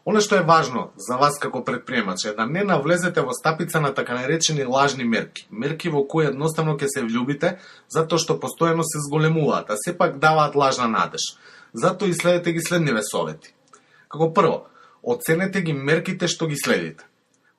Она што е важно за вас како предприемач е да не навлезете во стапица на така наречени лажни мерки. Мерки во кои едноставно ќе се влюбите, затоа што постојано се зголемуваат, а сепак даваат лажна надеж. Затоа и следете ги следниве совети. Како прво, оценете ги мерките што ги следите.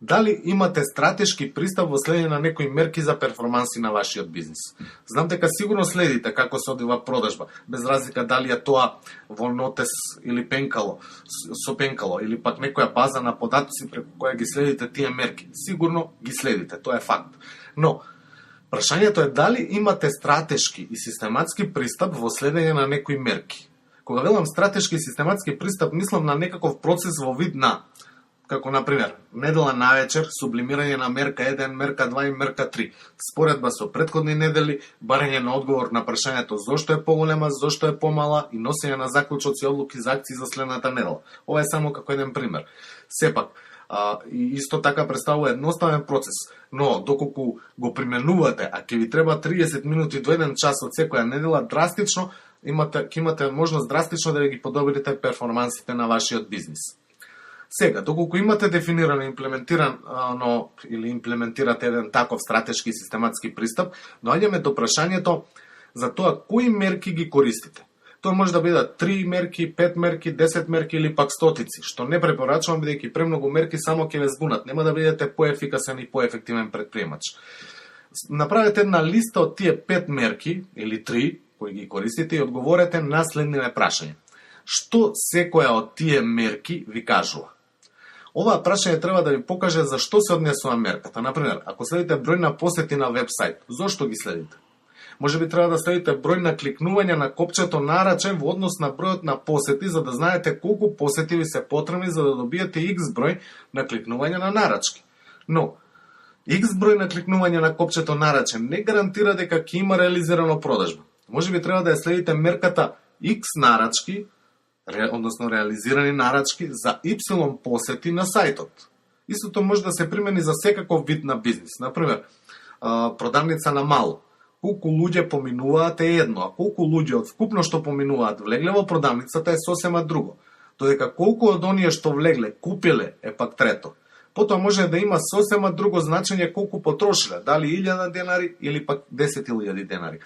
Дали имате стратешки пристап во следење на некои мерки за перформанси на вашиот бизнис? Знам дека сигурно следите како се одива продажба, без разлика дали е тоа во Нотес или Пенкало, со Пенкало, или пак некоја база на податоци преку која ги следите тие мерки. Сигурно ги следите, тоа е факт. Но, прашањето е дали имате стратешки и систематски пристап во следење на некои мерки. Кога велам стратешки и систематски пристап, мислам на некаков процес во вид на, како например, недела навечер, сублимирање на мерка 1, мерка 2 и мерка 3, споредба со претходни недели, барање на одговор на прашањето зошто е поголема, зошто е помала и носење на заклучоци и одлуки за акции за следната недела. Ова е само како еден пример. Сепак, и исто така представува едноставен процес, но доколку го применувате, а ќе ви треба 30 минути до 1 час од секоја недела, драстично имате можност драстично да ги подобрите перформансите на вашиот бизнис. Сега, доколку имате дефинирано, имплементирано или имплементирате еден таков стратешки и систематски пристап, доаѓаме до прашањето за тоа кои мерки ги користите. Тоа може да бидат 3 мерки, 5 мерки, 10 мерки или пак стотици, што не препорачувам бидејќи премногу мерки само ќе ве збунат, нема да бидете поефикасен и поефективен предприемач. Направете една листа од тие 5 мерки или 3 кои ги користите и одговорете на следниве прашања. Што секоја од тие мерки ви кажува? Оваа прашање треба да ви покаже за што се однесува мерката. Например, ако следите број на посети на вебсайт, зошто ги следите? Може би треба да следите број на кликнување на копчето нарачен во однос на бројот на посети, за да знаете колку посети ви се потребни за да добиете X број на кликнување на нарачки. Но, X број на кликнување на копчето нарачен не гарантира дека ќе има реализирано продажба. Може би треба да ја следите мерката X нарачки, односно реализирани нарачки за Y посети на сајтот. Истото може да се примени за секаков вид на бизнис. Например, продавница на мало. Колку луѓе поминуваат е едно, а колку луѓе од вкупно што поминуваат влегле во продавницата е сосема друго. Додека колку од оние што влегле купиле е пак трето. Потоа може да има сосема друго значење колку потрошиле, дали 1000 денари или пак 10.000 денари.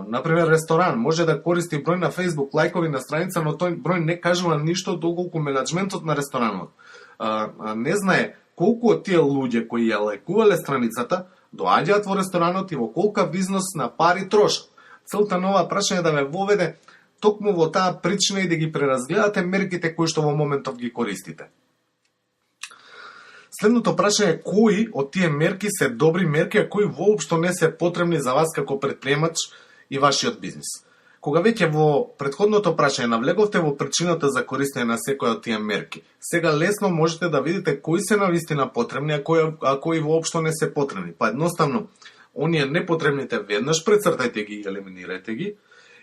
Например, ресторан може да користи број на Facebook лајкови на страница, но тој број не кажува ништо доколку менаџментот на ресторанот не знае колку од тие луѓе кои ја лајкувале страницата доаѓаат во ресторанот и во колкав износ на пари трошат. Целта на ова прашање е да ве воведе токму во таа причина и да ги преразгледате мерките кои што во моментов ги користите. Следното прашање е кои од тие мерки се добри мерки, а кои воопшто не се потребни за вас како предприемач и вашиот бизнис. Кога веќе во претходното прашање навлеговте во причината за користење на секоја од тие мерки, сега лесно можете да видите кои се навистина потребни, а кои воопшто не се потребни. Па едноставно, оние непотребните веднаш прецртајте ги и елиминирајте ги,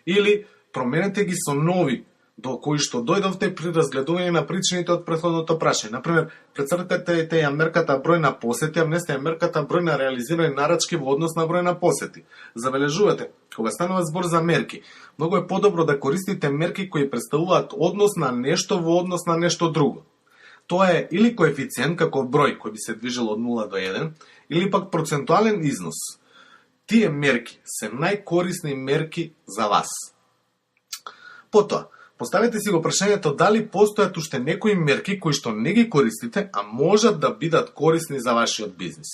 или променете ги со нови до кои што дојдовте при разгледување на причините од претходното прашање. Например, прецртете ја мерката број на посети, а внесете ја мерката број на реализирани нарачки во однос на број на посети. Забележувате, кога станува збор за мерки, многу е подобро да користите мерки кои представуваат однос на нешто во однос на нешто друго. Тоа е или коефициент како број кој би се движел од 0 до 1, или пак процентуален износ. Тие мерки се најкорисни мерки за вас. Потоа, поставете си го прашањето дали постојат уште некои мерки кои што не ги користите, а можат да бидат корисни за вашиот бизнис.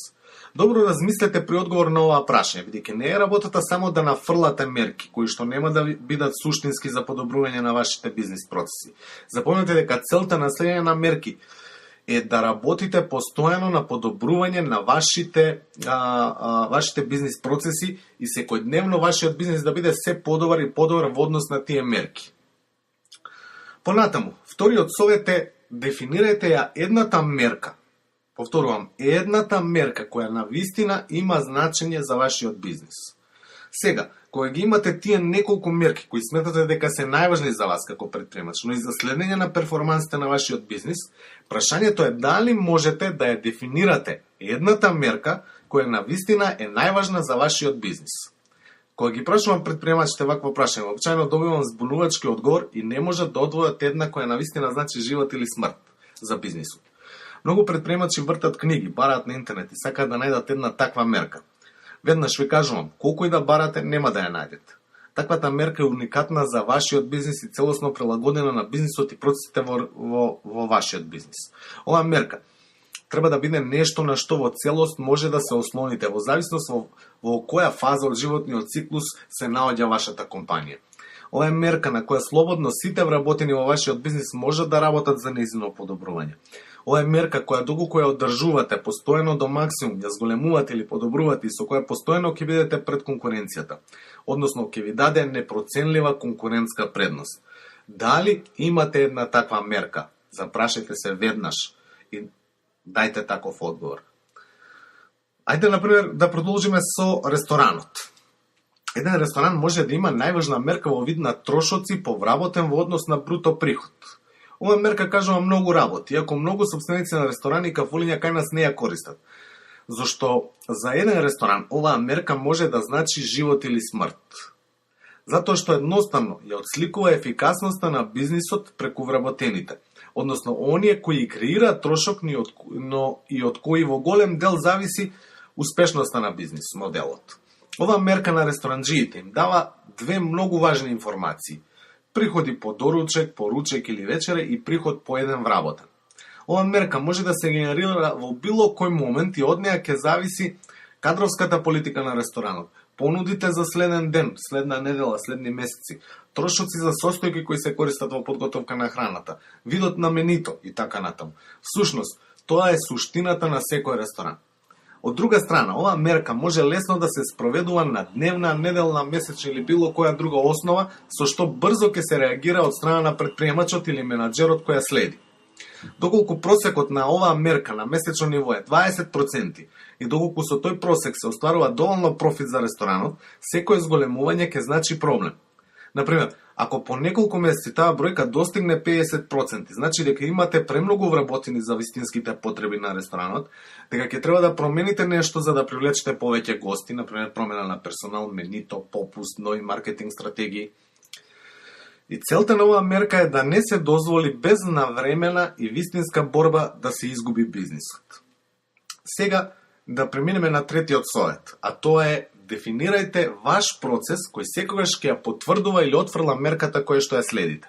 Добро размислете при одговор на оваа прашање, бидејќи не е работата само да нафрлате мерки кои што нема да бидат суштински за подобрување на вашите бизнис процеси. Запомнете дека целта на следење на мерки е да работите постојано на подобрување на вашите бизнис процеси и секојдневно вашиот бизнис да биде се подобар и подобар во однос на тие мерки. Понатаму, вториот совет е дефинирајте ја едната мерка. Повторувам, едната мерка која навистина има значење за вашиот бизнис. Сега, кога ги имате тие неколку мерки кои сметате дека се најважни за вас како предприемач, но и за следење на перформансите на вашиот бизнис, прашањето е дали можете да ја дефинирате едната мерка која навистина е најважна за вашиот бизнис. Кога ги прашувам предприемачите вакво прашање, обичајно добивам збунувачки одговор и не можат да одвојат една која навистина значи живот или смрт за бизнисот. Многу предприемачи вртат книги, бараат на интернет и сакаат да најдат една таква мерка. Веднаш ви кажувам, колку и да барате, нема да ја најдете. Таквата мерка е уникатна за вашиот бизнис и целосно прилагодена на бизнисот и процесите во вашиот бизнис. Оваа мерка треба да биде нешто на што во целост може да се ослоните, во зависност во која фаза од животниот циклус се наоѓа вашата компанија. Ова е мерка на која слободно сите вработени во вашиот бизнис можат да работат за нејзино подобрување. Ова е мерка која доколку ја одржувате постојано до максимум, ја зголемувате или подобрувате и со која постојано ќе бидете пред конкуренцијата, односно ќе ви даде непроценлива конкурентска предност. Дали имате една таква мерка? Запрашајте се веднаш и дајте таков одговор. Ајде, например, да продолжиме со ресторанот. Еден ресторан може да има најважна мерка во вид на трошоци повработен во однос на бруто приход. Ова мерка кажува многу работи, иако многу сопственици на ресторани и кафулиња кај нас не ја користат. Зошто за еден ресторан оваа мерка може да значи живот или смрт. Затоа што едноставно ја отсликува ефикасноста на бизнисот преку вработените, односно оние кои креираат трошок, но и од кои во голем дел зависи успешноста на бизнис моделот. Ова мерка на ресторанџиите им дава две многу важни информации: приходи по доручек, по ручек или вечере и приход по еден вработен. Ова мерка може да се генерира во било кој момент и од неа ќе зависи кадровската политика на ресторанот, понудите за следен ден, следна недела, следни месеци, трошоци за состојки кои се користат во подготовка на храната, видот на менито и така натаму. Всушност, тоа е суштината на секој ресторан. Од друга страна, оваа мерка може лесно да се спроведува на дневна, неделна, месечна или било која друга основа, со што брзо ќе се реагира од страна на предприемачот или менаџерот која следи. Доколку просекот на оваа мерка на месечно ниво е 20% и доколку со тој просек се остварува доволно профит за ресторанот, секој зголемување ќе значи проблем. Например, ако по неколку месеци таа бројка достигне 50%, значи дека имате премногу вработени за вистинските потреби на ресторанот, дека ќе треба да промените нешто за да привлечете повеќе гости, например промена на персонал, менито, попуст, нови маркетинг стратегии. И целта на оваа мерка е да не се дозволи безнавремена и вистинска борба да се изгуби бизнисот. Сега да преминеме на третиот совет, а тоа е: дефинирајте ваш процес кој секогаш ќе ја потврдува или отфрла мерката која што ја следите.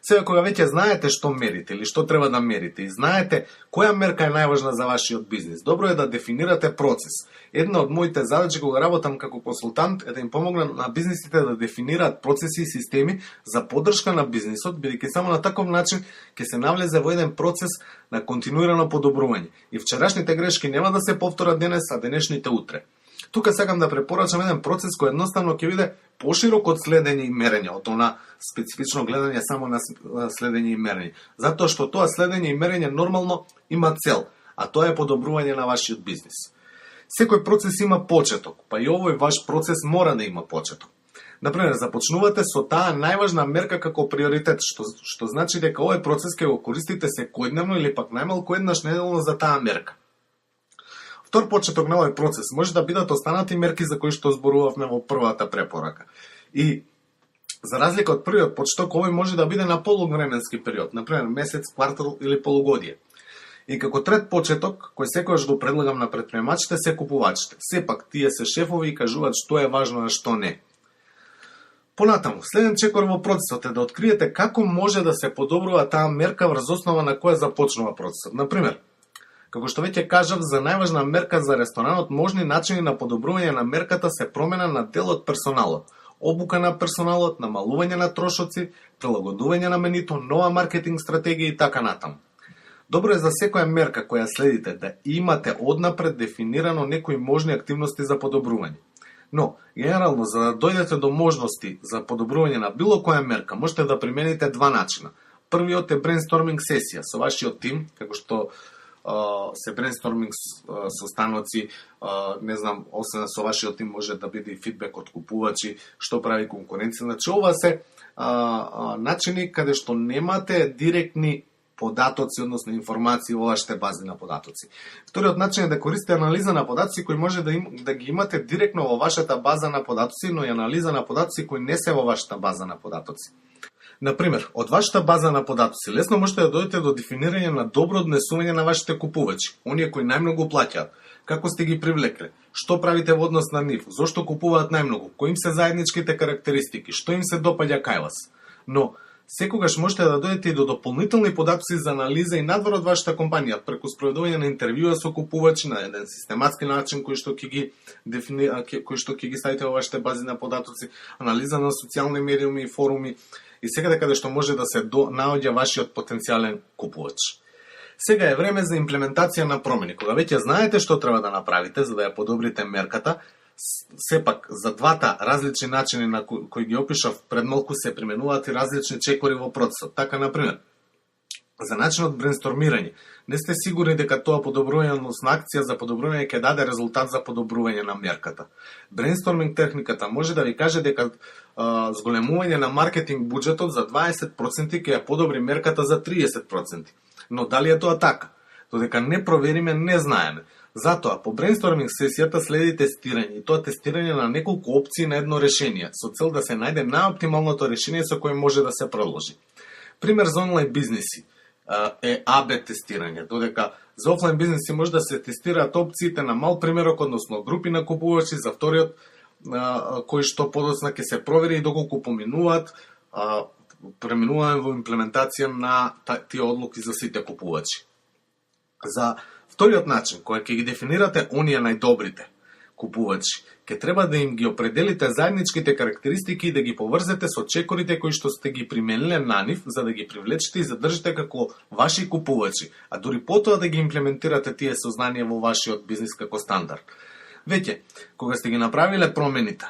Сега кога веќе знаете што мерите или што треба да мерите и знаете која мерка е најважна за вашиот бизнис, добро е да дефинирате процес. Една од моите задачи кога работам како консултант е да им помогнам на бизнисите да дефинираат процеси и системи за поддршка на бизнисот, бидејќи само на таков начин ќе се навлезе во еден процес на континуирано подобрување. И вчерашните грешки нема да се повторат денес, а денешните утре. Тука сакам да препорачам еден процес кој едноставно ќе биде поширок од следење и мерење, од она специфично гледање само на следење и мерење. Затоа што тоа следење и мерење нормално има цел, а тоа е подобрување на вашиот бизнис. Секој процес има почеток, па и овој ваш процес мора да има почеток. Например, започнувате со таа најважна мерка како приоритет, што значи дека овој процес ќе го користите секојдневно или пак најмалку еднаш неделно за таа мерка. Втор почеток на овој процес може да бидат останати мерки за кои што зборувавме во првата препорака. И за разлика од првиот почеток, овој може да биде на полуг временски период, например месец, квартал или полугодие. И како трет почеток, кој секогаш го предлагам на предприемачите, се купувачите. Сепак, тие се шефови и кажуваат што е важно, а што не. Понатаму, следен чекор во процесот е да откриете како може да се подобрува таа мерка врз основа на која започнува процесот. Например, како што веќе кажав, за најважна мерка за ресторанот, можни начини на подобрување на мерката се промена на дел од персоналот, обука на персоналот, намалување на трошоци, прилагодување на менито, нова маркетинг стратегија и така натаму. Добро е за секоја мерка која следите да имате однапред дефинирано некои можни активности за подобрување. Но, генерално, за да дојдете до можности за подобрување на било која мерка, можете да примените два начина. Првиот е брейнсторминг сесија со вашиот тим, како што се брейнсторминг состаноци, не знам, освен со вашиот тим може да биде и фидбек од купувачи, што прави конкуренција. Значи, ова се начини каде што немате директни податоци, односно информации во вашите бази на податоци. Вториот начин е да користите анализа на податоци кои може да ги имате директно во вашата база на податоци, но и анализа на податоци кои не се во вашата база на податоци. Например, од вашата база на податоци лесно можете да дојдете до дефинирање на добро однесување на вашите купувачи, оние кои најмногу плаќаат, како сте ги привлекле, што правите во однос на нив, зошто купуваат најмногу, кои им се заедничките карактеристики, што им се допаѓа кај вас. Но секогаш можете да дојдете и до дополнителни податоци за анализа и надвор од вашата компанија, преку спроведување на интервјуа со купувачи на еден систематски начин кој што ќе ги ставите во вашите бази на податоци, анализа на социјални медиуми и форуми и секаде каде што може да се наоѓа вашиот потенцијален купувач. Сега е време за имплементација на промени. Кога веќе знаете што треба да направите за да ја подобрите мерката, сепак за двата различни начини на кои ги опишав пред малку се применуваат и различни чекори во процесот. Така, например, за начинот брейнстормирање, не сте сигурни дека тоа подобрување на акција за подобрување ќе даде резултат за подобрување на мерката. Брейнсторминг техниката може да ви каже дека зголемување на маркетинг буџетот за 20% ќе ја подобри мерката за 30%. Но дали е тоа така? Додека не провериме, не знаеме. Затоа, по брейнсторминг сесијата следи тестирање и тоа тестирање на неколку опции на едно решение, со цел да се најде најоптималното решение со кое може да се продолжи. Пример за онлайн бизнеси е АБ тестирање, додека за офлайн бизнеси може да се тестираат опциите на мал примерок, односно групи на купувачи, за вториот кој што подоцна ќе се провери и доколку поминуваат, преминуваме во имплементација на тие одлуки за сите купувачи. За вториот начин, кој ќе ги дефинирате оние најдобрите купувачи, ќе треба да им ги определите заедничките карактеристики и да ги поврзете со чекорите кои што сте ги примениле на нив, за да ги привлечете и задржите како ваши купувачи, а дури потоа да ги имплементирате тие сознанија во вашиот бизнис како стандард. Веќе, кога сте ги направиле промените,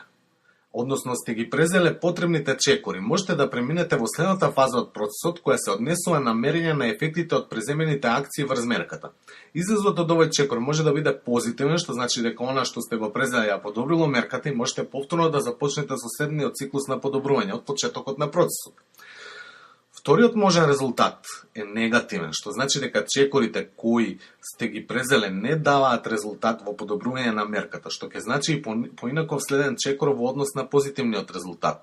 односно сте ги презеле потребните чекори, можете да преминете во следната фаза од процесот која се однесува на мерење на ефектите од преземените акции врз мерката. Излезот од овој чекор може да биде позитивен, што значи дека она што сте го презеле ја подобрило мерката и можете повторно да започнете со следниот циклус на подобрување од почетокот на процесот. Вториот можен резултат е негативен, што значи дека чекорите кои сте ги презеле не даваат резултат во подобрување на мерката, што ќе значи и поинаков следен чекор во однос на позитивниот резултат.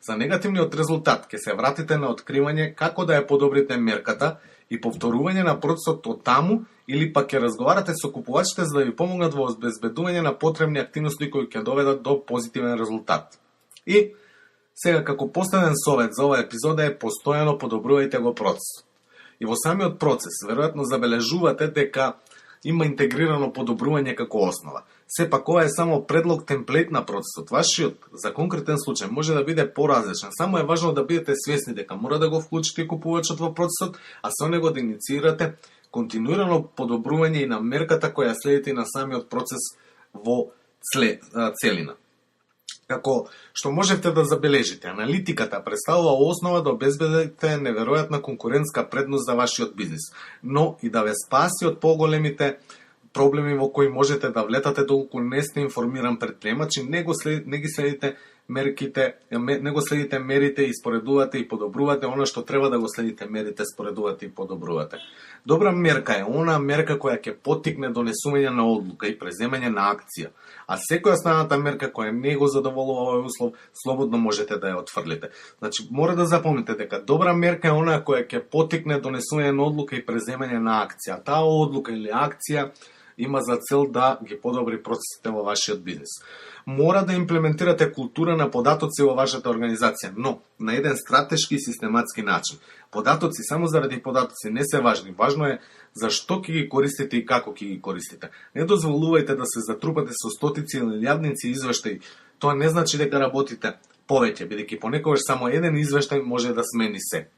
За негативниот резултат ќе се вратите на откривање како да ја подобрите мерката и повторување на процесот од таму или пак ќе разговарате со купувачите за да ви помогнат во обезбедување на потребни активности кои ќе доведат до позитивен резултат. И сега, како последен совет за оваа епизода е постојано подобрувајте го процесот. И во самиот процес, веројатно забележувате дека има интегрирано подобрување како основа. Сепак, ова е само предлог темплейт на процесот. Вашиот, за конкретен случај, може да биде поразличен. Само е важно да бидете свесни дека мора да го вклучите купувачот во процесот, а со него да инициирате континуирано подобрување и на мерката која следите и на самиот процес во целина. Како што можете да забележите, аналитиката представува основа да обезбедите неверојатна конкурентска предност за вашиот бизнис, но и да ве спаси од поголемите проблеми во кои можете да влетате доколку не сте информиран предприемач и не ги следите мерите и споредувате и подобрувате она што треба да го следите, мерите, споредувате и подобрувате. Добра мерка е она мерка која ќе поттикне донесување на одлука и преземање на акција, а секоја останата мерка која не го задоволува овој услов, слободно можете да ја отфрлите. Значи, мора да запомните дека добра мерка е она која ќе поттикне донесување на одлука и преземање на акција. Таа одлука или акција има за цел да ги подобри процесите во вашиот бизнес. Мора да имплементирате култура на податоци во вашата организација, но на еден стратешки и систематски начин. Податоци само заради податоци не се важни. Важно е зашто ќе ги користите и како ќе ги користите. Не дозволувајте да се затрупате со стотици или илјадници извештаи. Тоа не значи дека работите повеќе, бидејќи понекогаш само еден извештај може да смени се.